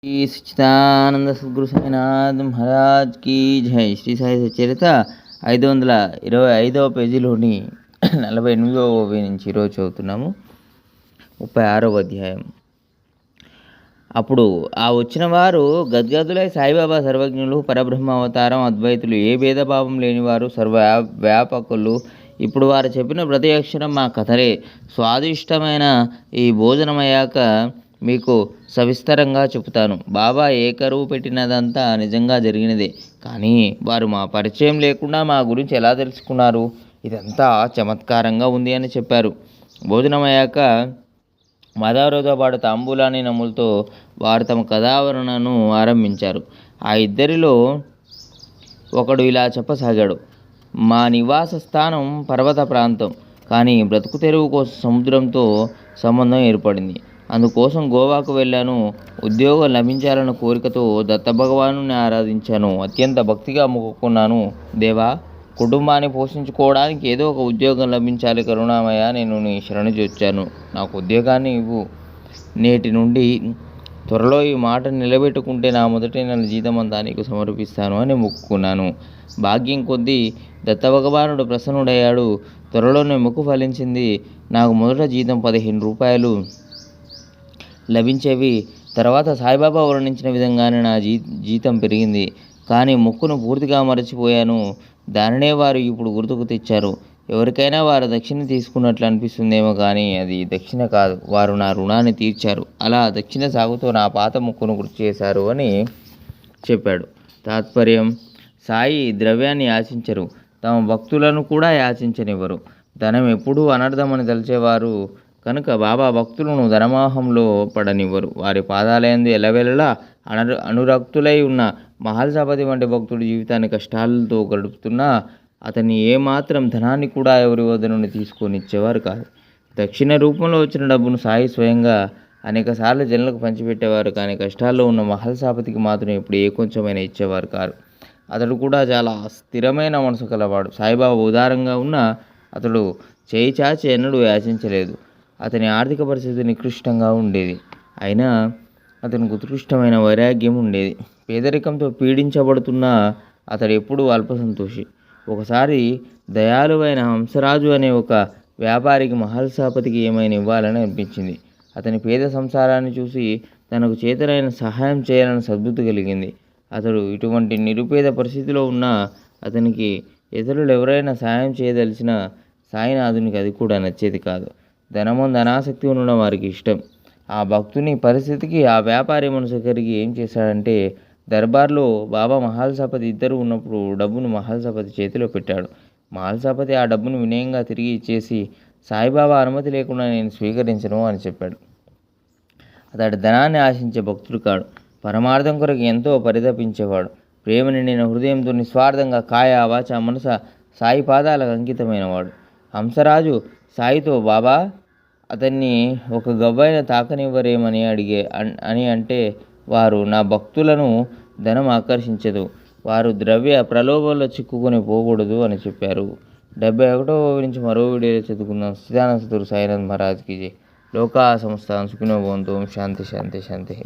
Shri Sachchidananda Sadhguru Sainath Maharaj key జై. శ్రీ సాయి సచరిత 525వ పేజీలోని 48వ నుంచి ఈరోజు చదువుతున్నాము. 36వ అధ్యాయం. అప్పుడు ఆ వచ్చిన వారు గద్గదులై సాయిబాబా సర్వజ్ఞులు, పరబ్రహ్మ అవతారం, అద్వైతులు, ఏ భేదభావం లేనివారు, సర్వవ్యాపకులు. ఇప్పుడు వారు చెప్పిన ప్రతి అక్షరం మా కథలే. స్వాదిష్టమైన ఈ భోజనమయ్యాక మీకు సవిస్తరంగా చెబుతాను. బాబా ఏకరువు పెట్టినదంతా నిజంగా జరిగినదే. కానీ వారు మా పరిచయం లేకుండా మా గురించి ఎలా తెలుసుకున్నారు? ఇదంతా చమత్కారంగా ఉంది అని చెప్పారు. భోజనమయ్యాక మాధవరావుతో పాటు తాంబూలాన్ని నమ్ములతో వారు తమ కథావరణను ఆరంభించారు. ఆ ఇద్దరిలో ఒకడు ఇలా చెప్పసాగాడు. మా నివాస స్థానం పర్వత ప్రాంతం, కానీ బ్రతుకు తెరువు కోసం సముద్రంతో సంబంధం ఏర్పడింది. అందుకోసం గోవాకు వెళ్ళాను. ఉద్యోగం లభించాలన్న కోరికతో దత్తభగవాను ఆరాధించాను. అత్యంత భక్తిగా మొక్కుకున్నాను. దేవా, కుటుంబాన్ని పోషించుకోవడానికి ఏదో ఒక ఉద్యోగం లభించాలి కరుణామయ. నేను నీ శరణు వచ్చాను. నాకు ఉద్యోగాన్ని ఇవ్వు. నేటి నుండి త్వరలో ఈ మాట నిలబెట్టుకుంటే నా మొదటి నెల జీతమంతా నీకు సమర్పిస్తాను అని మొక్కుకున్నాను. భాగ్యం కొద్దీ దత్తభగవానుడు ప్రసన్నుడయ్యాడు. త్వరలోనే మొక్కు ఫలించింది. నాకు మొదట జీతం 15 రూపాయలు లభించేవి. తర్వాత సాయిబాబా వర్ణించిన విధంగానే నా జీతం పెరిగింది. కానీ మొక్కును పూర్తిగా మరచిపోయాను. దానినే వారు ఇప్పుడు గుర్తుకు తెచ్చారు. ఎవరికైనా వారు దక్షిణ తీసుకున్నట్లు అనిపిస్తుందేమో, కానీ అది దక్షిణ కాదు. వారు నా రుణాన్ని తీర్చారు. అలా దక్షిణ సాగుతో నా పాత మొక్కును గుర్తు చేశారు అని చెప్పాడు. తాత్పర్యం: సాయి ద్రవ్యాన్ని యాచించరు, తమ భక్తులను కూడా యాచించనివ్వరు. ధనం ఎప్పుడూ అనర్థమని తలచేవారు కనుక బాబా భక్తులను ధనమోహంలో పడనివ్వరు. వారి పాదాలయందు ఎల్లవేళలా అనురక్తులై ఉన్న మహల్సాపతి వంటి భక్తుడి జీవితాన్ని కష్టాలతో గడుపుతున్నా అతన్ని ఏమాత్రం ధనాన్ని కూడా ఎవరి వద్ద నుండి తీసుకొని ఇచ్చేవారు కాదు. దక్షిణ రూపంలో వచ్చిన డబ్బును సాయి స్వయంగా అనేకసార్లు జనులకు పంచిపెట్టేవారు. కానీ కష్టాల్లో ఉన్న మహల్సాపతికి మాత్రం ఎప్పుడు ఏ కొంచెమైనా ఇచ్చేవారు కాదు. అతడు కూడా చాలా స్థిరమైన మనసు కలవాడు. సాయిబాబా ఉదారంగా ఉన్న అతడు చేయి చాచి ఎన్నడూ యాచించలేదు. అతని ఆర్థిక పరిస్థితి నికృష్టంగా ఉండేది. అయినా అతనికి ఉత్కృష్టమైన వైరాగ్యం ఉండేది. పేదరికంతో పీడించబడుతున్న అతడు ఎప్పుడూ అల్పసంతోషి. ఒకసారి దయాళువైన హంసరాజు అనే ఒక వ్యాపారికి మహల్సాపతికి ఏమైనా ఇవ్వాలని అనిపించింది. అతని పేద సంసారాన్ని చూసి తనకు చేతనైన సహాయం చేయాలని సద్బుద్ధి కలిగింది. అతడు ఇటువంటి నిరుపేద పరిస్థితిలో ఉన్న అతనికి ఇతరులు ఎవరైనా సహాయం చేయదలిచిన సాయినాథునికి అది కూడా నచ్చేది కాదు. ధనముందు అనాసక్తి ఉండడం వారికి ఇష్టం. ఆ భక్తుని పరిస్థితికి ఆ వ్యాపారి మనసు కరిగి ఏం చేశాడంటే, దర్బార్లో బాబా మహల్సాపతి ఇద్దరు ఉన్నప్పుడు డబ్బును మహల్సాపతి చేతిలో పెట్టాడు. మహల్సాపతి ఆ డబ్బును వినయంగా తిరిగి ఇచ్చేసి, సాయిబాబా అనుమతి లేకుండా నేను స్వీకరించను అని చెప్పాడు. అతడు ధనాన్ని ఆశించే భక్తుడు కాడు. పరమార్థం కొరకు ఎంతో పరితపించేవాడు. ప్రేమ నిండిన హృదయంతో నిస్వార్థంగా కాయ వాచ మనస సాయి పాదాలకు అంకితమైనవాడు. హంసరాజు సాయితో, బాబా, అతన్ని ఒక గవ్వైన తాకనివ్వరేమని అంటే వారు, నా భక్తులను ధనం ఆకర్షించదు, వారు ద్రవ్య ప్రలోభంలో చిక్కుకొని పోకూడదు అని చెప్పారు. 71వ నుంచి మరో వీడియోలో చదువుకుందాం. సచ్చిదానంద సద్గురు సాయినాథ్ మహారాజ్ కీ జై. లోకా సమస్త సుఖినో భవంతు. శాంతి శాంతి శాంతి.